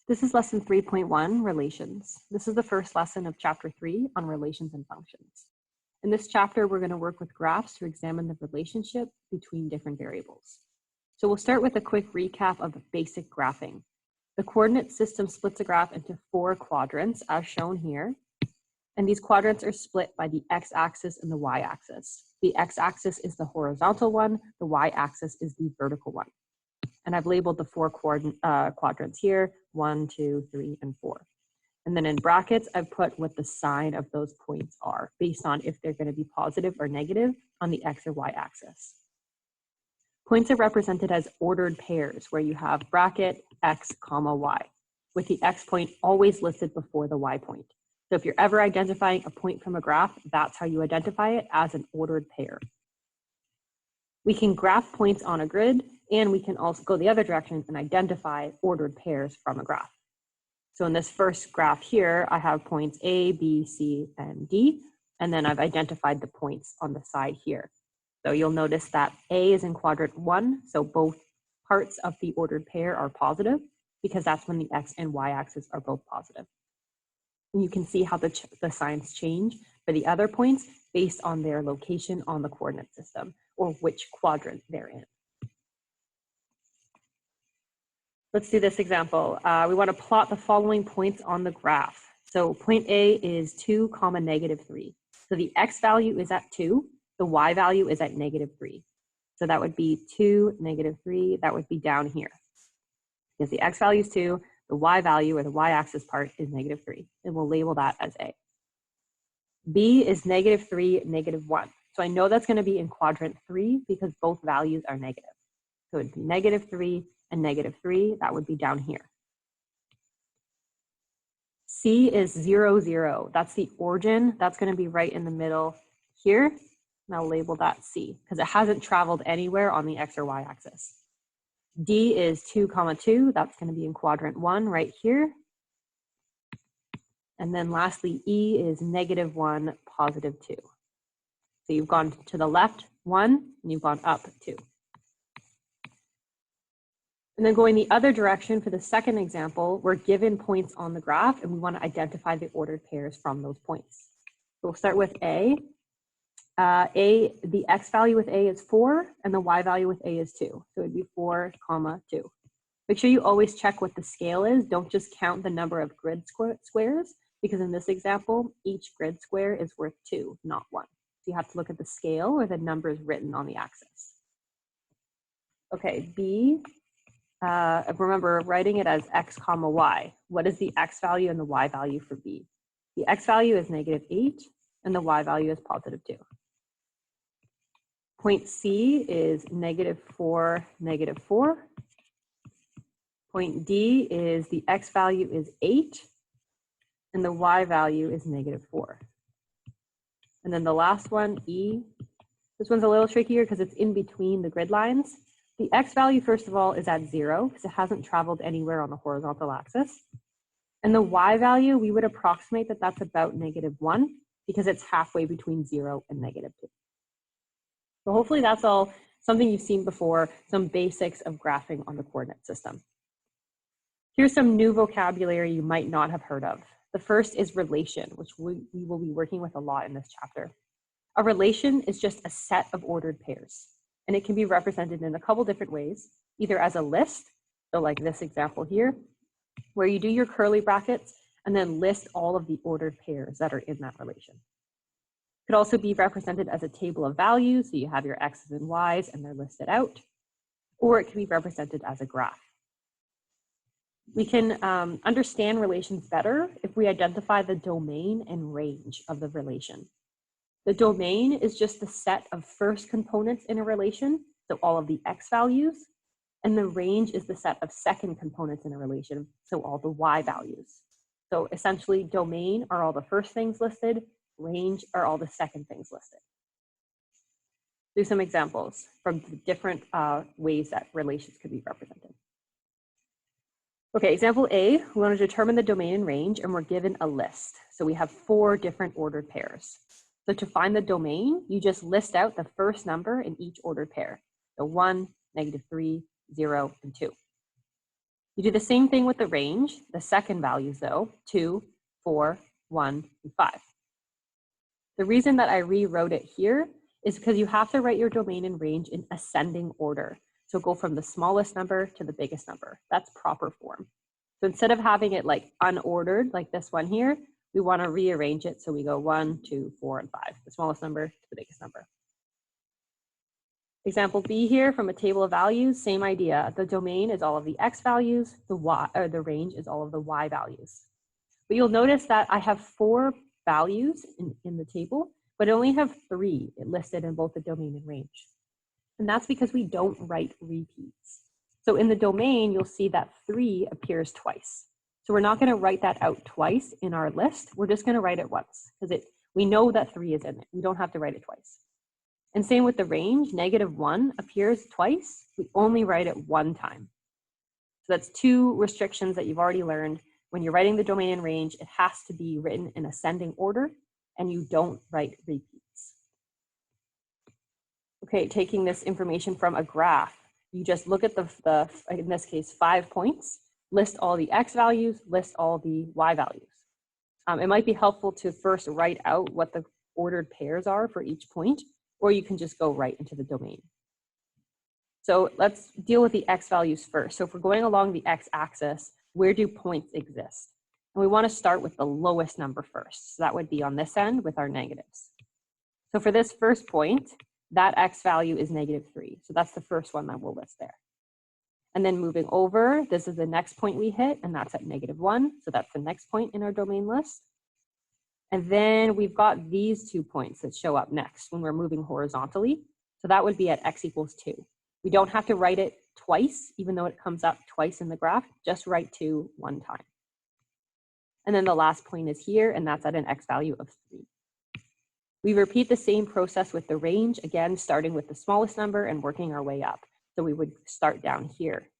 This is lesson 3.1, relations. This is the first lesson of chapter 3 on relations and functions. In this chapter, we're going to work with graphs to examine the relationship between different variables. So we'll start with a quick recap of basic graphing. The coordinate system splits a graph into 4 quadrants, as shown here. And these quadrants are split by the x-axis and the y-axis. The x-axis is the horizontal one, the y-axis is the vertical one. And I've labeled the 4 quadrants here, 1, 2, 3, and 4. And then in brackets, I've put what the sign of those points are based on if they're going to be positive or negative on the x or y axis. Points are represented as ordered pairs where you have bracket x, comma, y, with the x point always listed before the y point. So if you're ever identifying a point from a graph, that's how you identify it, as an ordered pair. We can graph points on a grid, and we can also go the other direction and identify ordered pairs from a graph. So in this first graph here, I have points A, B, C, and D, and then I've identified the points on the side here. So you'll notice that A is in quadrant 1, so both parts of the ordered pair are positive, because that's when the x and y axis are both positive. And you can see how the signs change for the other points based on their location on the coordinate system, or which quadrant they're in. Let's do this example. We want to plot the following points on the graph. So point A is 2, negative 3. So the x value is at 2, the y value is at negative 3. So that would be 2, negative 3, that would be down here. Because the x value is 2, the y value, or the y-axis part, is negative 3. And we'll label that as A. B is negative 3, negative 1. So I know that's going to be in quadrant 3 because both values are negative. So it'd be negative 3 and negative 3. That would be down here. C is 0, 0. That's the origin. That's going to be right in the middle here. And I'll label that C because it hasn't traveled anywhere on the x or y axis. D is 2, 2. That's going to be in quadrant 1 right here. And then lastly, E is negative 1, positive 2. So you've gone to the left 1, and you've gone up 2. And then going the other direction for the second example, we're given points on the graph, and we want to identify the ordered pairs from those points. So we'll start with A. The x value with A is 4, and the y value with A is 2. So it'd be 4, 2. Make sure you always check what the scale is. Don't just count the number of grid squares, because in this example, each grid square is worth 2, not 1. So you have to look at the scale or the numbers written on the axis. Okay, B. Remember, writing it as x, y. What is the x value and the y value for B? The x value is negative 8, and the y value is positive 2. Point C is negative 4, negative 4. Point D is the x value is 8, and the y value is negative 4. And then the last one, E. This one's a little trickier because it's in between the grid lines. The x value, first of all, is at 0 because it hasn't traveled anywhere on the horizontal axis. And the y value, we would approximate that that's about negative 1 because it's halfway between 0 and negative 2. So hopefully that's all something you've seen before, some basics of graphing on the coordinate system. Here's some new vocabulary you might not have heard of. The first is relation, which we will be working with a lot in this chapter. A relation is just a set of ordered pairs, and it can be represented in a couple different ways, either as a list, so like this example here, where you do your curly brackets and then list all of the ordered pairs that are in that relation. It could also be represented as a table of values, so you have your x's and y's and they're listed out, or it can be represented as a graph. We can understand relations better if we identify the domain and range of the relation. The domain is just the set of first components in a relation, so all of the x values, and the range is the set of second components in a relation, so all the y values. So essentially, domain are all the first things listed, range are all the second things listed. Do some examples from the different ways that relations could be represented. Okay, example A, we want to determine the domain and range, and we're given a list. So we have 4 different ordered pairs. So to find the domain, you just list out the first number in each ordered pair. So 1, -3, 0, and 2. You do the same thing with the range, the second values though, 2, 4, 1, and 5. The reason that I rewrote it here is because you have to write your domain and range in ascending order. So go from the smallest number to the biggest number. That's proper form. So instead of having it like unordered, like this one here, we want to rearrange it. So we go 1, 2, 4, and 5, the smallest number to the biggest number. Example B here from a table of values, same idea. The domain is all of the X values, the range is all of the Y values. But you'll notice that I have 4 values in the table, but I only have 3 listed in both the domain and range. And that's because we don't write repeats. So in the domain, you'll see that 3 appears twice. So we're not going to write that out twice in our list. We're just going to write it once because we know that 3 is in it. We don't have to write it twice. And same with the range, -1 appears twice. We only write it 1 time. So that's 2 restrictions that you've already learned. When you're writing the domain and range, it has to be written in ascending order, and you don't write repeats. Okay, taking this information from a graph, you just look at the in this case, 5 points, list all the X values, list all the Y values. It might be helpful to first write out what the ordered pairs are for each point, or you can just go right into the domain. So let's deal with the X values first. So if we're going along the X axis, where do points exist? And we want to start with the lowest number first. So that would be on this end with our negatives. So for this first point, that X value is -3. So that's the first one that we'll list there. And then moving over, this is the next point we hit, and that's at -1. So that's the next point in our domain list. And then we've got these 2 points that show up next when we're moving horizontally. So that would be at X equals 2. We don't have to write it twice, even though it comes up twice in the graph, just write 2 1 time. And then the last point is here, and that's at an X value of 3. We repeat the same process with the range, again, starting with the smallest number and working our way up. So we would start down here.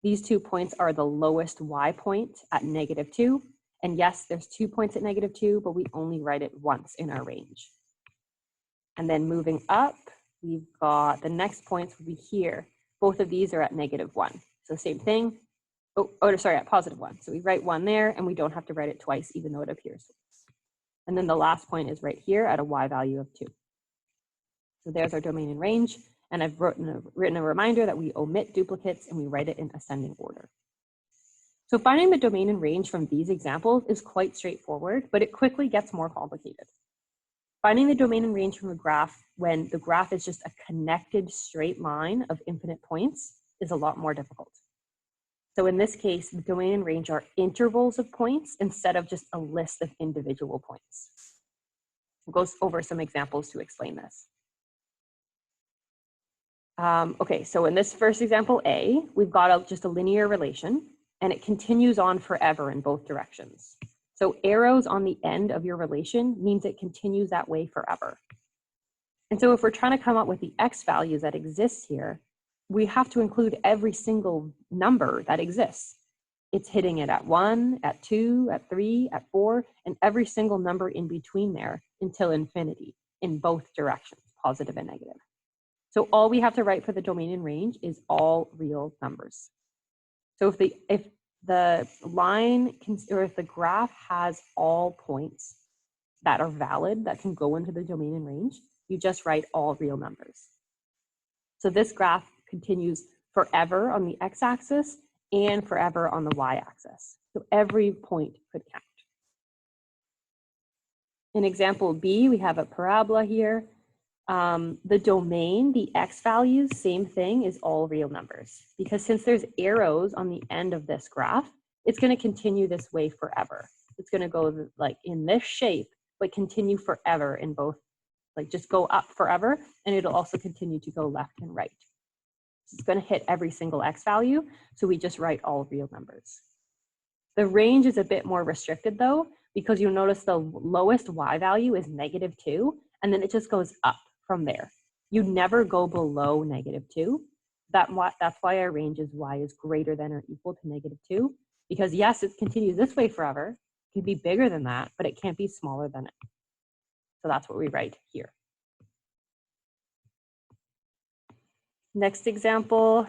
These 2 points are the lowest Y point at -2. And yes, there's 2 points at -2, but we only write it once in our range. And then moving up, we've got the next points will be here. Both of these are at -1. So same thing. Sorry, at +1. So we write 1 there, and we don't have to write it twice, even though it appears twice. And then the last point is right here at a Y value of 2. So there's our domain and range. And I've written a reminder that we omit duplicates and we write it in ascending order. So finding the domain and range from these examples is quite straightforward, but it quickly gets more complicated. Finding the domain and range from a graph when the graph is just a connected straight line of infinite points is a lot more difficult. So in this case, the domain and range are intervals of points instead of just a list of individual points. We'll go over some examples to explain this. Okay, so in this first example A, we've got just a linear relation, and it continues on forever in both directions. So arrows on the end of your relation means it continues that way forever. And so if we're trying to come up with the X values that exist here, we have to include every single number that exists. It's hitting it at 1, at 2, at 3, at 4, and every single number in between there until infinity in both directions, positive and negative. So all we have to write for the domain and range is all real numbers. So if the line or if the graph has all points that are valid that can go into the domain and range, you just write all real numbers. So this graph continues forever on the x-axis and forever on the y-axis. So every point could count. In example B, we have a parabola here. The domain, the x values, same thing, is all real numbers. Because since there's arrows on the end of this graph, it's going to continue this way forever. It's going to go like in this shape, but continue forever in both, like just go up forever, and it'll also continue to go left and right. It's going to hit every single x value, so we just write all real numbers. The range is a bit more restricted though, because you'll notice the lowest y value is -2, and then it just goes up from there. You never go below -2. That's why our range is y is greater than or equal to -2, because yes, it continues this way forever. It can be bigger than that, but it can't be smaller than it. So that's what we write here. Next example,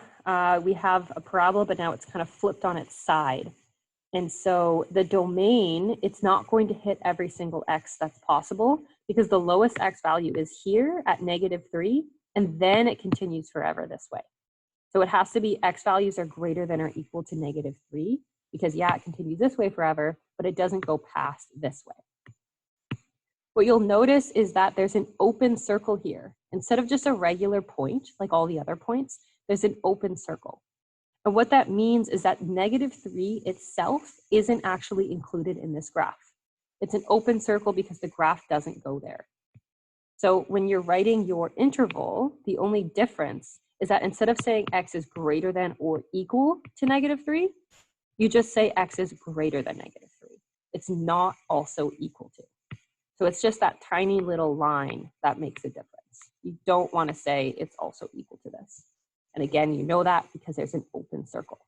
we have a parabola, but now it's kind of flipped on its side. And so the domain, it's not going to hit every single x that's possible because the lowest x value is here at -3, and then it continues forever this way. So it has to be x values are greater than or equal to -3 because yeah, it continues this way forever, but it doesn't go past this way. What you'll notice is that there's an open circle here. Instead of just a regular point, like all the other points, there's an open circle. And what that means is that -3 itself isn't actually included in this graph. It's an open circle because the graph doesn't go there. So when you're writing your interval, the only difference is that instead of saying x is greater than or equal to -3, you just say x is greater than -3. It's not also equal to. So it's just that tiny little line that makes a difference. You don't want to say it's also equal to this. And again, you know that because there's an open circle.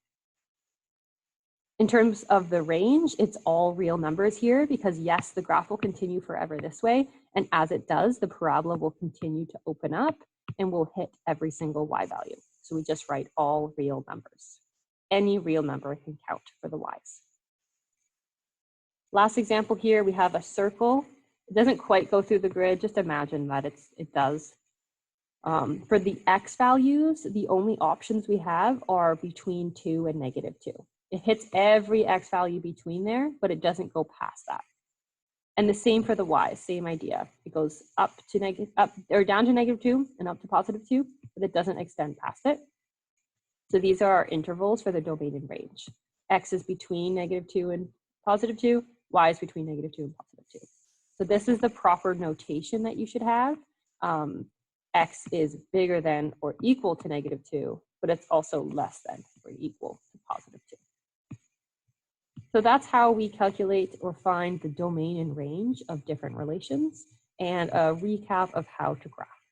In terms of the range, it's all real numbers here because yes, the graph will continue forever this way. And as it does, the parabola will continue to open up and will hit every single y value. So we just write all real numbers. Any real number can count for the y's. Last example here, we have a circle. It doesn't quite go through the grid, just imagine that it does. For the x values, the only options we have are between 2 and -2. It hits every x value between there, but it doesn't go past that. And the same for the y, same idea. It goes up to down to -2 and up to +2, but it doesn't extend past it. So these are our intervals for the domain and range. X is between -2 and +2, y is between -2 and +2. So this is the proper notation that you should have. X is bigger than or equal to -2, but it's also less than or equal to +2. So that's how we calculate or find the domain and range of different relations, and a recap of how to graph.